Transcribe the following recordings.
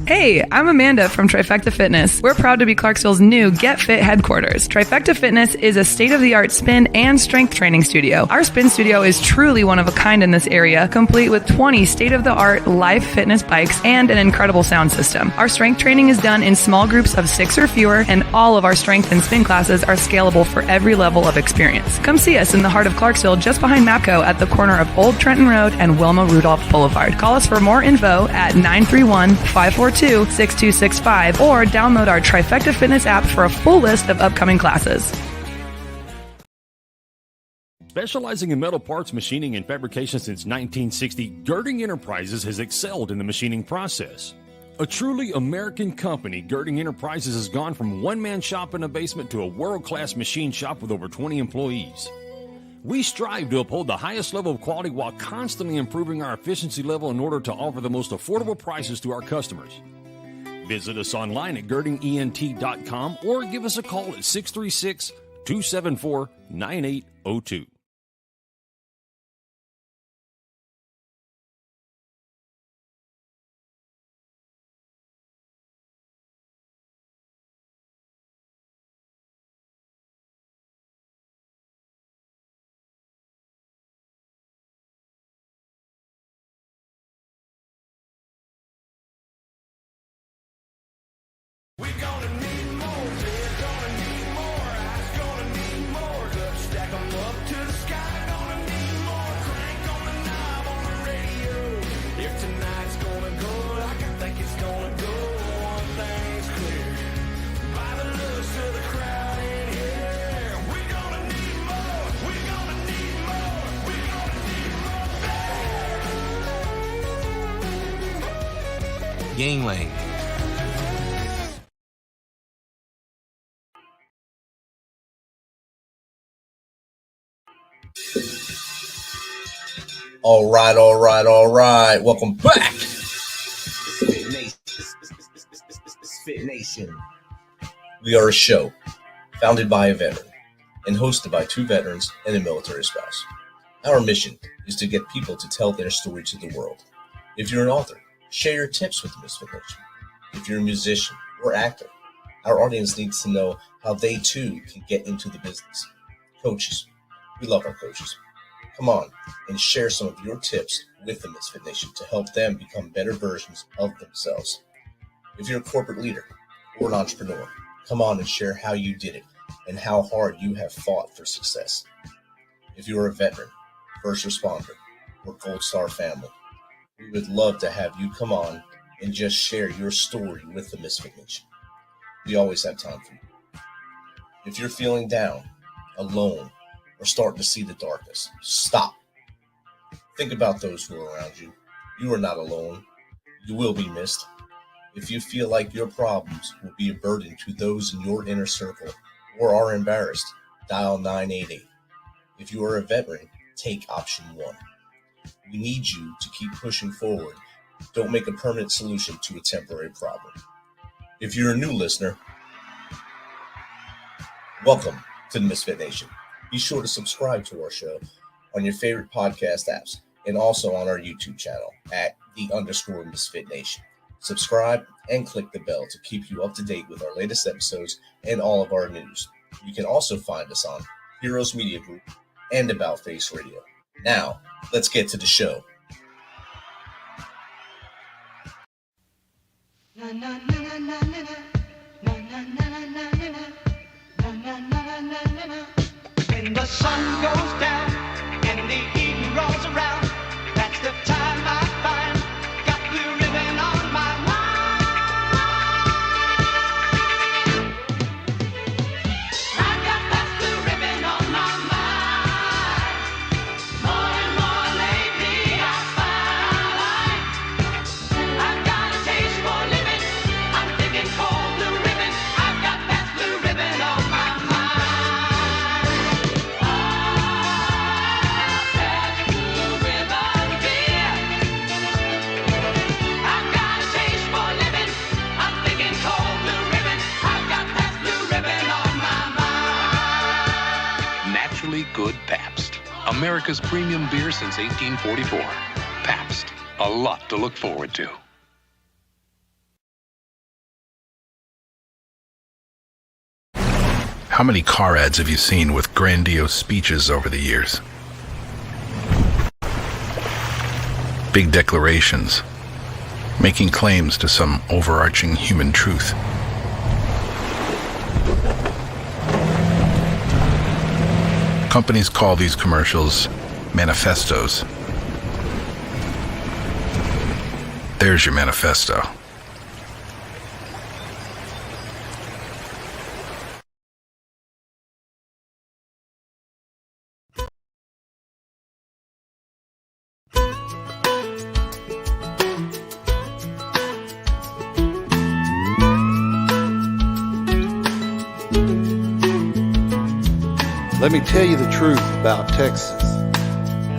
Hey, I'm Amanda from Trifecta Fitness. We're proud to be Clarksville's new Get Fit headquarters. Trifecta Fitness is a state-of-the-art spin and strength training studio. Our spin studio is truly one of a kind in this area, complete with 20 state-of-the-art live fitness bikes and an incredible sound system. Our strength training is done in small groups of 6 or fewer, and all of our strength and spin classes are scalable for every level of experience. Come see us in the heart of Clarksville, just behind MAPCO at the corner of Old Trenton Road and Wilma Rudolph Boulevard. Call us for more info at 931-542-6265 or download our Trifecta Fitness app for a full list of upcoming classes. Specializing in metal parts, machining, and fabrication since 1960, Girding Enterprises has excelled in the machining process. A truly American company, Girding Enterprises has gone from one-man shop in a basement to a world-class machine shop with over 20 employees. We strive to uphold the highest level of quality while constantly improving our efficiency level in order to offer the most affordable prices to our customers. Visit us online at girdingent.com or give us a call at 636-274-9802. Gangway. All right. Welcome back. MisFitNation. We are a show founded by a veteran and hosted by 2 veterans and a military spouse. Our mission is to get people to tell their story to the world. If you're an author, share your tips with the MisFitNation. If you're a musician or actor, our audience needs to know how they too can get into the business. Coaches, we love our coaches. Come on and share some of your tips with the MisFitNation to help them become better versions of themselves. If you're a corporate leader or an entrepreneur, come on and share how you did it and how hard you have fought for success. If you're a veteran, first responder, or Gold Star family, we would love to have you come on and just share your story with the MisFitNation. We always have time for you. If you're feeling down, alone, or starting to see the darkness, stop. Think about those who are around you. You are not alone. You will be missed. If you feel like your problems will be a burden to those in your inner circle or are embarrassed, dial 988. If you are a veteran, take option 1. We need you to keep pushing forward. Don't make a permanent solution to a temporary problem. If you're a new listener, welcome to the MisFitNation. Be sure to subscribe to our show on your favorite podcast apps and also on our YouTube channel at @_MisFitNation. Subscribe and click the bell to keep you up to date with our latest episodes and all of our news. You can also find us on Heroes Media Group and About Face Radio. Now, let's get to the show. When the sun goes down and the evening rolls around, that's the time I find got blue ribbon on my mind. I've got that blue ribbon on my mind. More and more lately I find I've got a taste for living. I'm thinking cold blue ribbon. I've got that blue ribbon on my mind. Good Pabst. America's premium beer since 1844. Pabst. A lot to look forward to. How many car ads have you seen with grandiose speeches over the years? Big declarations, making claims to some overarching human truth. Companies call these commercials manifestos. There's your manifesto. Let me tell you the truth about Texas.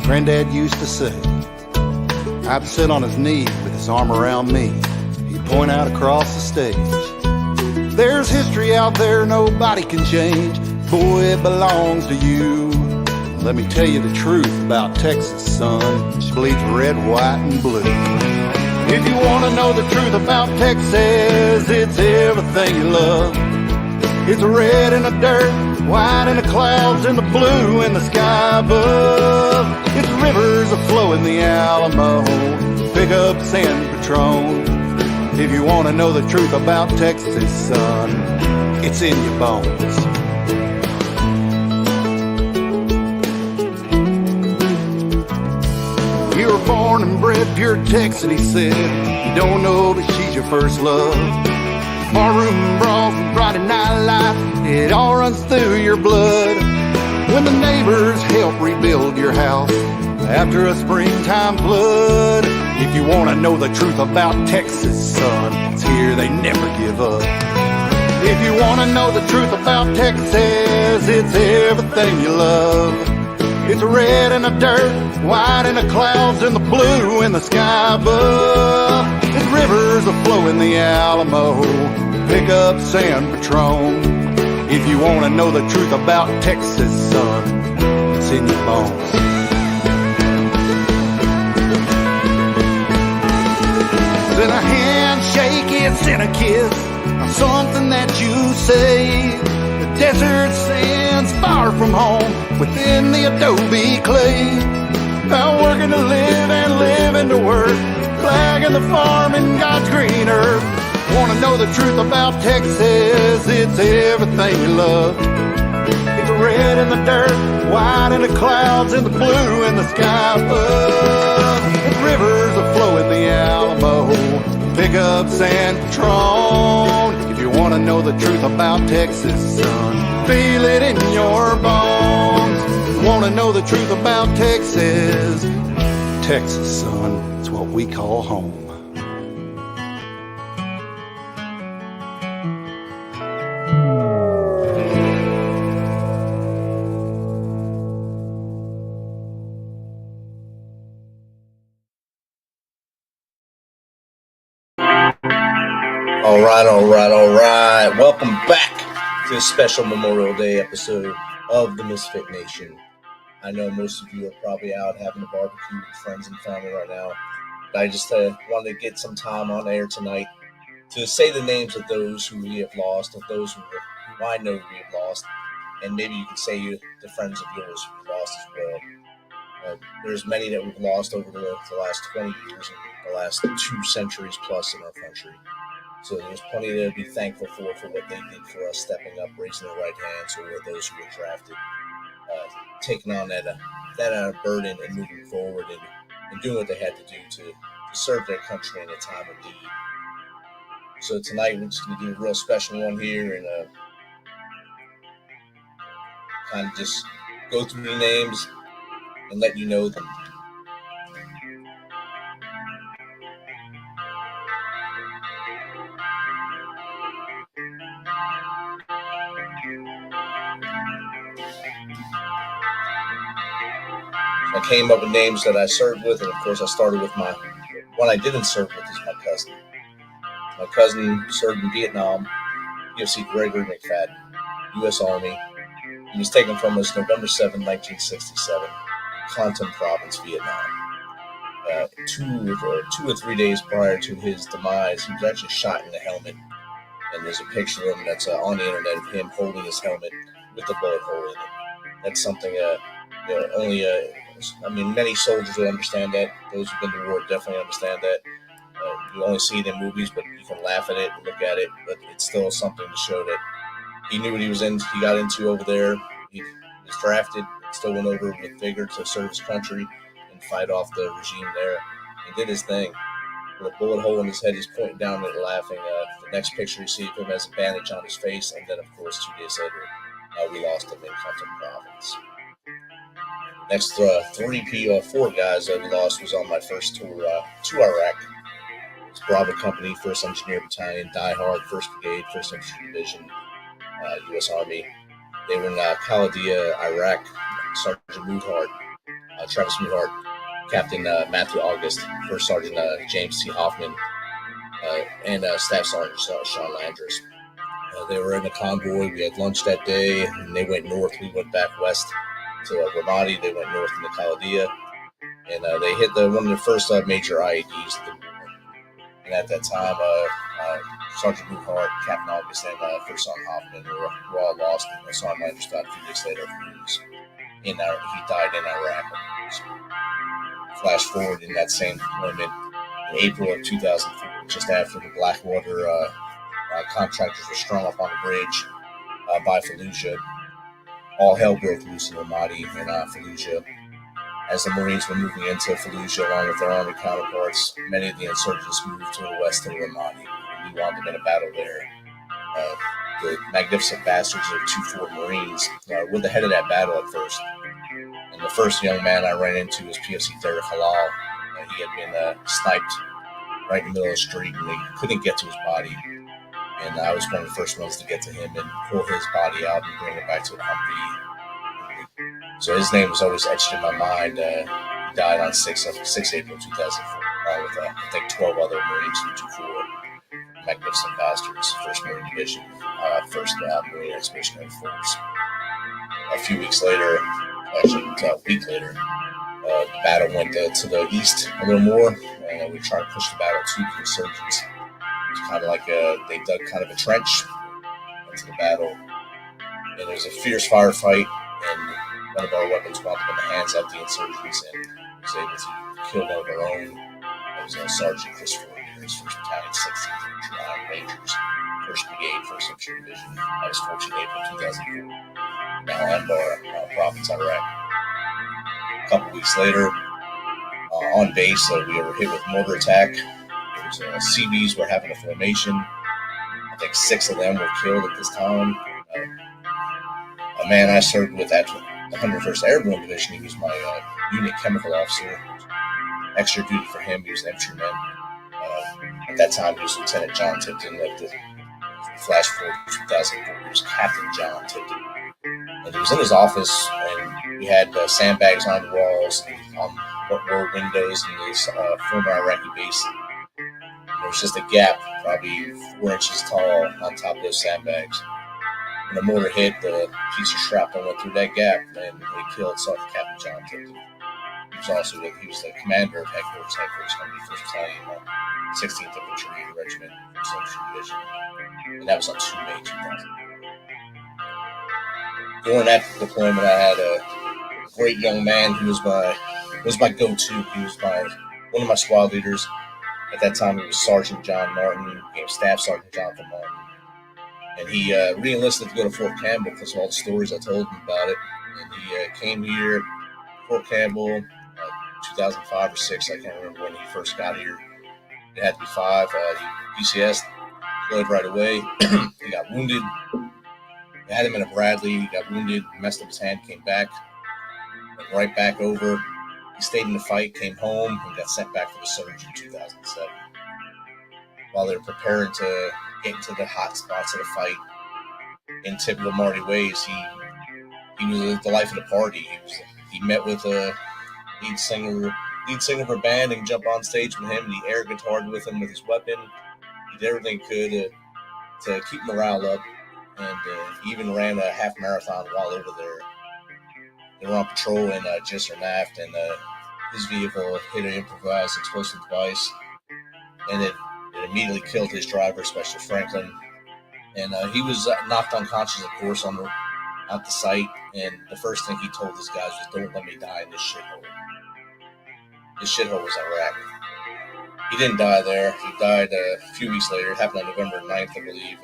Granddad used to say, I'd sit on his knee with his arm around me. He'd point out across the stage. There's history out there nobody can change. Boy, it belongs to you. Let me tell you the truth about Texas, son. She bleeds red, white, and blue. If you want to know the truth about Texas, it's everything you love. It's red in the dirt, white in the clouds, and the blue in the sky above. It's rivers that flow in the Alamo, pickups and Patron. If you want to know the truth about Texas, son, it's in your bones. You were born and bred pure Texan, he said. You don't know, but she's your first love. Barroom brawls and Friday night life, it all runs through your blood. When the neighbors help rebuild your house after a springtime flood. If you want to know the truth about Texas, son, it's here, they never give up. If you want to know the truth about Texas, it's everything you love. It's red in the dirt, white in the clouds, and the blue in the sky above. It's rivers that flow in the Alamo, pickups and Patron. If you want to know the truth about Texas, son, it's in your bones. It's in a handshake, it's in a kiss, something that you say. The desert sands far from home, within the adobe clay. About working to live and living to work, flagging the farm in God's green earth. Want to know the truth about Texas, it's everything you love. It's red in the dirt, white in the clouds, and the blue in the sky above. It's rivers that flow in the Alamo, pickups and Patron. If you want to know the truth about Texas, son, feel it in your bones. Want to know the truth about Texas? Texas, son, it's what we call home. All right. Welcome back to this special Memorial Day episode of the MisFitNation. I know most of you are probably out having a barbecue with friends and family right now. But I just wanted to get some time on air tonight to say the names of those who we have lost, of those who I know we have lost, and maybe you could say the friends of yours who we lost as well. There's many that we've lost over the last 20 years and the last 2 centuries plus in our country. So there's plenty to be thankful for what they did for us, stepping up, raising their right hands, or those who were drafted, taking on that burden and moving forward and doing what they had to do to serve their country in a time of need. So tonight we're just going to do a real special one here and kind of just go through the names and let you know them. I came up with names that I served with, and of course I started with one I didn't serve with is my cousin. My cousin served in Vietnam, UFC Gregory McFadden, U.S. Army. He was taken from us November 7, 1967, Con Tum Province, Vietnam. 2 or 3 days prior to his demise, he was actually shot in the helmet And there's a picture of him that's on the internet of him holding his helmet with the bullet hole in it. That's something only many soldiers will understand that. Those who've been to war definitely understand that. You only see it in movies, but you can laugh at it and look at it. But it's still something to show that he knew what he got into over there. He was drafted, still went over with vigor to serve his country and fight off the regime there. He did his thing. With a bullet hole in his head, he's pointing down at it, laughing. The next picture you see of him has a bandage on his face, and then, of course, 2 days later, we lost him in Compton Province. Next 4 guys that we lost was on my first tour to Iraq. It's Bravo Company, 1st Engineer Battalion, Die Hard, 1st Brigade, 1st Infantry Division, U.S. Army. They were in Khalidiyah, Iraq. Sergeant Moodhart, Travis Moodhart, Captain Matthew August, 1st Sergeant James T. Hoffman, and Staff Sergeant Sean Landers. They were in a convoy. We had lunch that day, and they went north. We went back west to Ramadi. They went north into Khalidiyah, and they hit one of the first major IEDs of the war. And at that time, Sergeant Moodhart, Captain August, and 1st Sergeant Hoffman were all lost. And Sergeant Landers died a few days later. He died in Iraq. Flash forward in that same deployment in April of 2004, just after the Blackwater contractors were strung up on the bridge by Fallujah. All hell broke loose in Ramadi and Fallujah. As the Marines were moving into Fallujah along with their army counterparts, many of the insurgents moved to the west of Ramadi. We wound up in a battle there. The magnificent bastards of 2-4 Marines were the head of that battle at first. And the first young man I ran into was PFC Derek Halal. He had been sniped right in the middle of the street, and they couldn't get to his body. And I was one of the first ones to get to him and pull his body out and bring it back to the Humvee. So his name was always etched in my mind. He died on 6 April 2004, along with, I think, 12 other Marines from 2-4. Magnificent bastards, 1st Marine Division, 1st Marine Expeditionary Force. A few weeks later, actually a week later, the battle went to the east a little more, and we tried to push the battle to the insurgents. It was kind of like they dug kind of a trench into the battle, and there was a fierce firefight, and one of our weapons wound up in the hands of the insurgents, and was able to kill one of our own. That was Sergeant Christopher Rogers, 1st Battalion, 16th Infantry Iron Rangers, 1st Brigade, 1st Infantry Division. I was 14 April 2004. Now Anbar, Province, Iraq. A couple weeks later, on base, we were hit with mortar attack. There was CBs were having a formation. I think 6 of them were killed at this time. A man I served with at the 101st Airborne Division, he was my unit chemical officer. Extra duty for him, he was an infantryman. At that time, he was Lieutenant John Tipton. Flash forward to 2004, he was Captain John Tipton. And he was in his office, and we had sandbags on the walls and on what were windows in this former Iraqi base. And there was just a gap, probably 4 inches tall, on top of those sandbags. When the mortar hit, the piece of shrapnel went through that gap, and they killed Sergeant Captain John Tipton. He was the commander of headquarters Company, 1st Battalion, 16th Infantry Regiment, 1st Infantry Division, and that was on 2 May 2000. During that deployment, I had a great young man who was my go-to. He was one of my squad leaders. At that time, he was Sergeant John Martin, became Staff Sergeant Jonathan Martin. And he re-enlisted to go to Fort Campbell because of all the stories I told him about it. And he came here, Fort Campbell, 2005 or 6. I can't remember when he first got here. It had to be 5. He PCS, deployed right away. He got wounded. They had him in a Bradley. He got wounded, messed up his hand, came back, went right back over. He stayed in the fight, came home, and got sent back for the surge in 2007. While they were preparing to get into the hot spots of the fight, in typical Marty ways, he was the life of the party. He met with a lead singer of a band and jumped on stage with him, and he air guitared with him with his weapon. He did everything he could to keep morale up, and he even ran a half marathon while over there. They were on patrol in Jisr Naft, and his vehicle hit an improvised explosive device, and it immediately killed his driver, Special Franklin. And he was knocked unconscious, of course, at the site. And the first thing he told his guys was, "Don't let me die in this shithole." This shithole was Iraq. He didn't die there. He died a few weeks later. It happened on November 9th, I believe.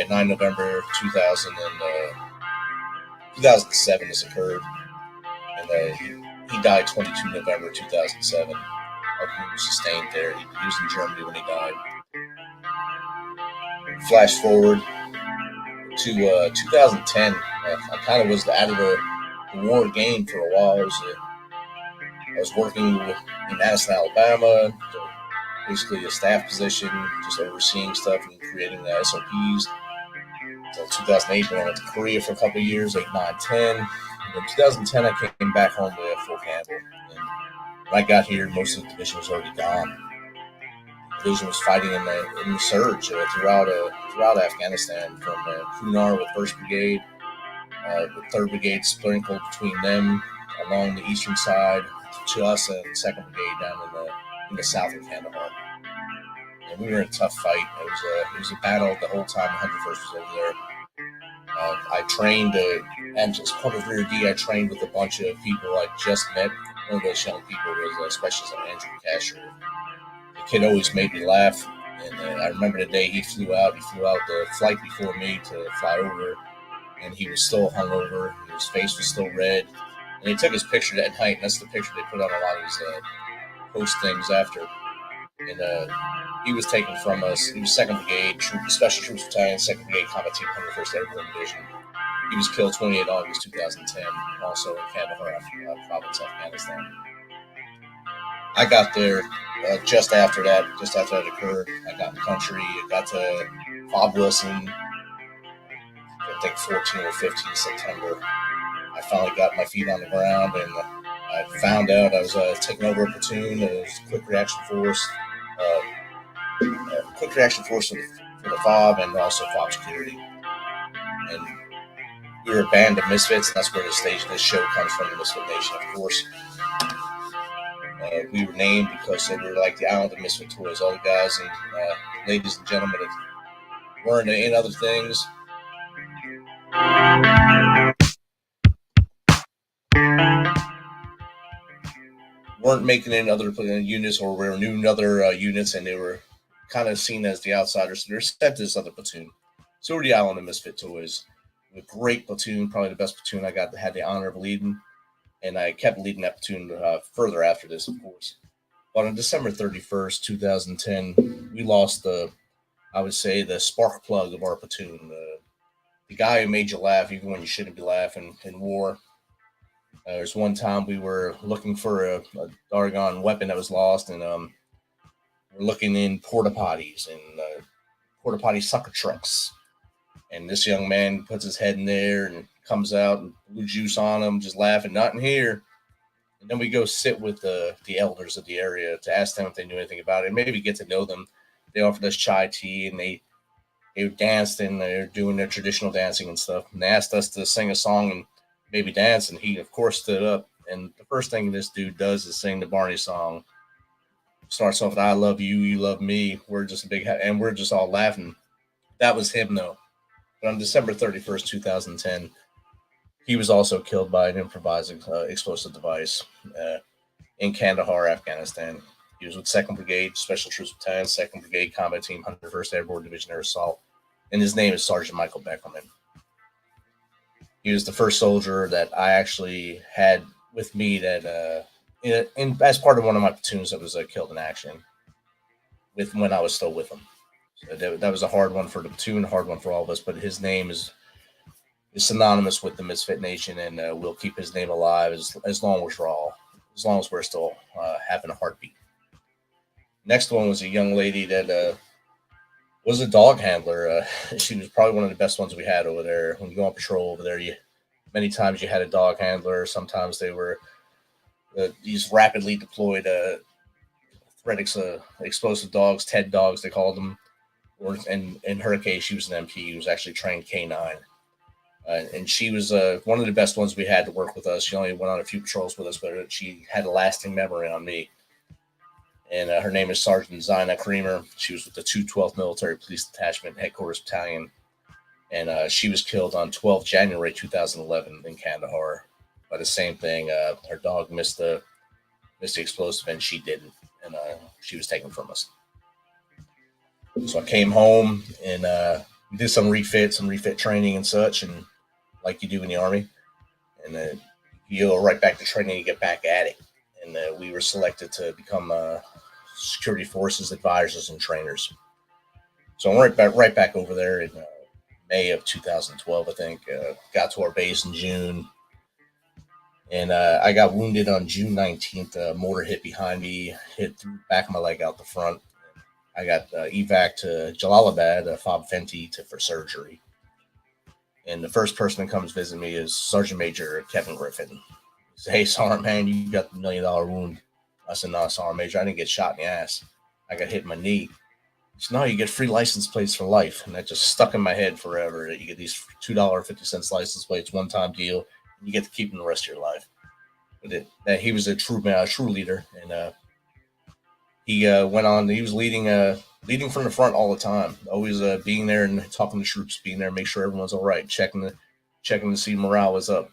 9 November 2007 this occurred. And he died 22 November 2007. He was sustained there. He was in Germany when he died. Flash forward to 2010. I kind of was out of the war game for a while. I was working in Addison, Alabama, basically a staff position, just overseeing stuff and creating the SOPs. Until 2008, when I went to Korea for a couple of years, 8, 9, 10. And in 2010, I came back home to Fort Campbell. And when I got here, most of the division was already gone. The division was fighting in the surge throughout Afghanistan, from Kunar with 1st Brigade, with 3rd Brigade sprinkled between them along the eastern side to us and 2nd Brigade down in the south of Kandahar. And we were in a tough fight. It was a battle the whole time 101st was over there. I trained, and as part of Rear D, I trained with a bunch of people I just met. One of those young people was Specialist Andrew Casher. The kid always made me laugh. And I remember the day he flew out. He flew out the flight before me to fly over, and he was still hungover. His face was still red. And he took his picture that night, and that's the picture they put on a lot of his post things after. And he was taken from us. He was 2nd Brigade, Special Troops Battalion, 2nd Brigade Combat Team, 101st Airborne Division. He was killed 28 August 2010, also in Kandahar province, Afghanistan. I got there just after that occurred. I got in the country. I got to Bob Wilson, I think 14 or 15 September. I finally got my feet on the ground, and I found out I was taking over a platoon. It was quick reaction force for the FOB and also FOB security. And we were a band of misfits, and that's where this show comes from, the MisFitNation, of course. We were named because they were like the island of misfit toys. All the guys and ladies and gentlemen that weren't in other things. Weren't making it in other units, or were new in other units, and they were kind of seen as the outsiders. So they're sent to this other platoon. So we're the island of misfit toys. A great platoon, probably the best platoon I had the honor of leading. And I kept leading that platoon further after this, of course. But on December 31st, 2010, we lost the spark plug of our platoon. The guy who made you laugh even when you shouldn't be laughing in war. There's one time we were looking for a doggone weapon that was lost, and we're looking in porta potties and porta potty sucker trucks. And this young man puts his head in there and comes out and blue juice on him, just laughing, not in here. And then we go sit with the elders of the area to ask them if they knew anything about it, and maybe get to know them. They offered us chai tea, and they danced, and they're doing their traditional dancing and stuff. And they asked us to sing a song and maybe dance, and he, of course, stood up. And the first thing this dude does is sing the Barney song. Starts off with "I love you, you love me." We're just and we're just all laughing. That was him, though. But on December 31st, 2010, he was also killed by an improvised explosive device in Kandahar, Afghanistan. He was with 2nd Brigade, Special Troops Battalion, 2nd Brigade Combat Team, 101st Airborne Division Air Assault. And his name is Sergeant Michael Beckelman. He was the first soldier that I actually had with me that, as part of one of my platoons that was killed in action when I was still with him. So that was a hard one for the platoon, a hard one for all of us, but his name is synonymous with the MisFitNation, and we'll keep his name alive as long as we're still having a heartbeat. Next one was a young lady that was a dog handler. She was probably one of the best ones we had over there. When you go on patrol over there, many times you had a dog handler. Sometimes they were these rapidly deployed threat explosive dogs, TED dogs, they called them. Or in her case, she was an MP who was actually trained K9. And she was one of the best ones we had to work with us. She only went on a few patrols with us, but she had a lasting memory on me. And her name is Sergeant Zina Creamer. She was with the 212th Military Police Detachment, Headquarters Battalion. And she was killed on 12 January 2011 in Kandahar by the same thing. Her dog missed the explosive, and she didn't. And she was taken from us. So I came home and did some refit training and such, and like you do in the Army. And then you go right back to training, you get back at it. And we were selected to become security forces advisors and trainers. So I went right back over there in May of 2012, I think. Got to our base in June. And I got wounded on June 19th. A mortar hit behind me, hit through the back of my leg out the front. I got evac to Jalalabad, Fob Fenty, for surgery. And the first person that comes visit me is Sergeant Major Kevin Griffin. He said, "Hey, Sergeant, man, you got the $1 million wound." I said, "No, Sergeant Major, I didn't get shot in the ass. I got hit in my knee." He said, "No, you get free license plates for life." And that just stuck in my head forever. You get these $2.50 license plates, one-time deal, and you get to keep them the rest of your life. But he was a true leader, and he went on. He was leading from the front all the time, always being there and talking to troops, being there, make sure everyone's all right, checking to see morale was up.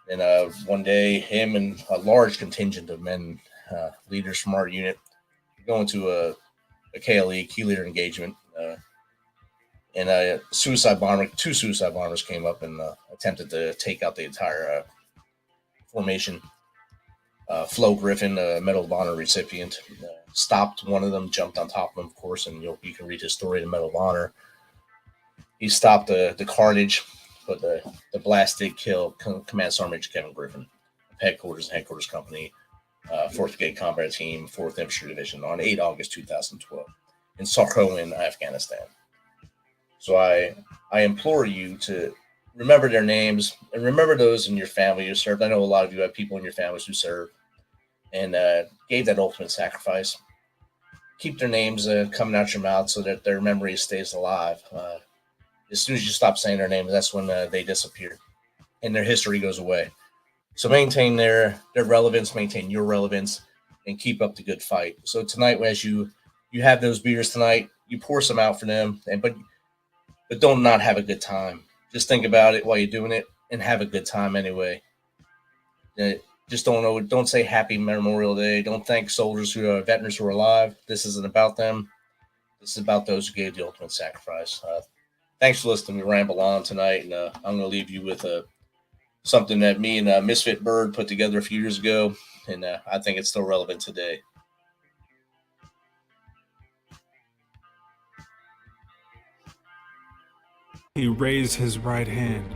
And one day, him and a large contingent of men, leaders from our unit, going to a KLE, key leader engagement, and two suicide bombers came up and attempted to take out the entire formation. Flo Griffin, a Medal of Honor recipient, stopped one of them, jumped on top of him, of course, and you can read his story, the Medal of Honor. He stopped the carnage, but the blast did kill Command Sergeant Major Kevin Griffin, Headquarters Company, 4th Brigade Combat Team, 4th Infantry Division, on 8 August 2012 in Sarko in Afghanistan. So I implore you to remember their names and remember those in your family who served. I know a lot of you have people in your families who served and gave that ultimate sacrifice. Keep their names coming out your mouth so that their memory stays alive. As soon as you stop saying their names, that's when they disappear and their history goes away. So maintain their relevance, maintain your relevance, and keep up the good fight. So tonight, as you have those beers tonight, you pour some out for them, but don't not have a good time. Just think about it while you're doing it and have a good time anyway. Just don't say Happy Memorial Day. Don't thank soldiers who are veterans who are alive. This isn't about them. This is about those who gave the ultimate sacrifice. Thanks for listening to me ramble on tonight, and I'm going to leave you with something that me and Misfit Bird put together a few years ago, and I think it's still relevant today. He raised his right hand,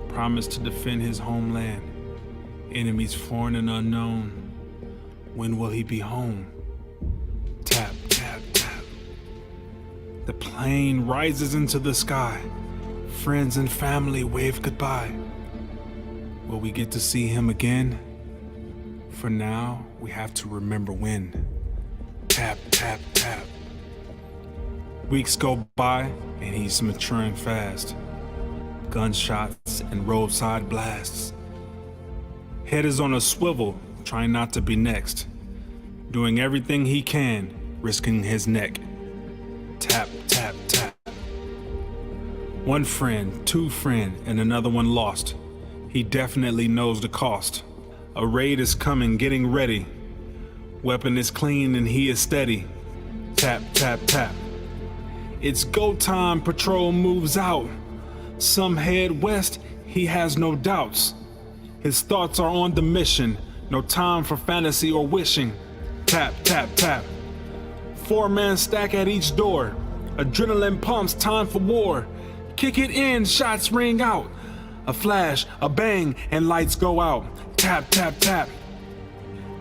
promised to defend his homeland. Enemies foreign and unknown. When will he be home? Tap, tap, tap. The plane rises into the sky. Friends and family wave goodbye. Will we get to see him again? For now, we have to remember when. Tap, tap, tap. Weeks go by, and he's maturing fast. Gunshots and roadside blasts. Head is on a swivel, trying not to be next. Doing everything he can, risking his neck. Tap, tap, tap. One friend, two friend, and another one lost. He definitely knows the cost. A raid is coming, getting ready. Weapon is clean and he is steady. Tap, tap, tap. It's go time, patrol moves out. Some head west, he has no doubts. His thoughts are on the mission, no time for fantasy or wishing. Tap, tap, tap. 4-man stack at each door. Adrenaline pumps, time for war. Kick it in, shots ring out. A flash, a bang, and lights go out. Tap, tap, tap.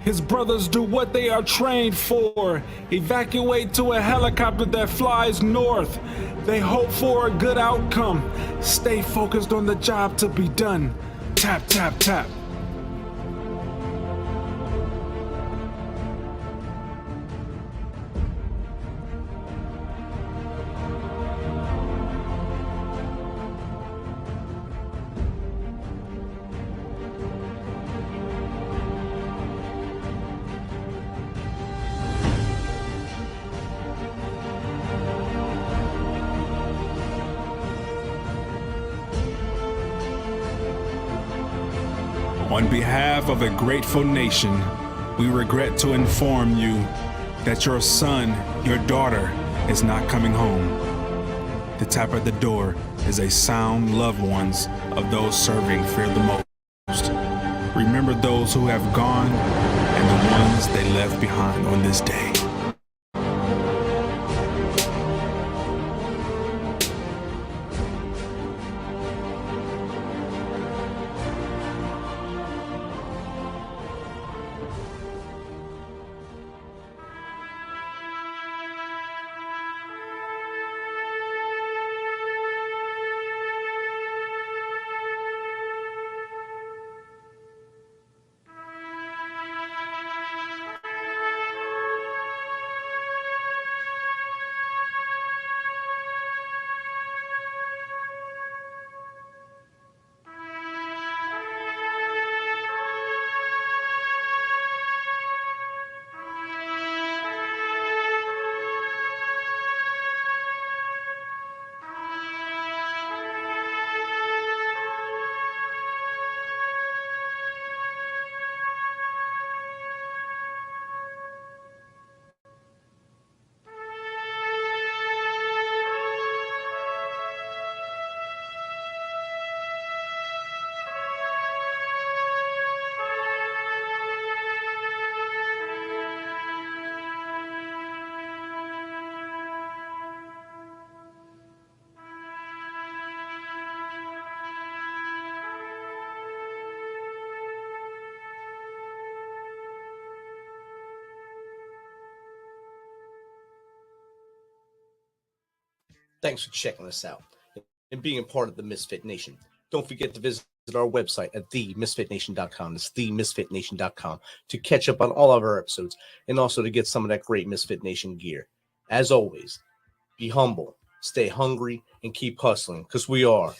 His brothers do what they are trained for. Evacuate to a helicopter that flies north. They hope for a good outcome. Stay focused on the job to be done. Tap, tap, tap. On behalf of a grateful nation, we regret to inform you that your son, your daughter, is not coming home. The tap at the door is a sound loved ones of those serving fear the most. Remember those who have gone and the ones they left behind on this day. Thanks for checking us out and being a part of the Misfit Nation. Don't forget to visit our website at themisfitnation.com. It's themisfitnation.com to catch up on all of our episodes and also to get some of that great Misfit Nation gear. As always, be humble, stay hungry, and keep hustling because we are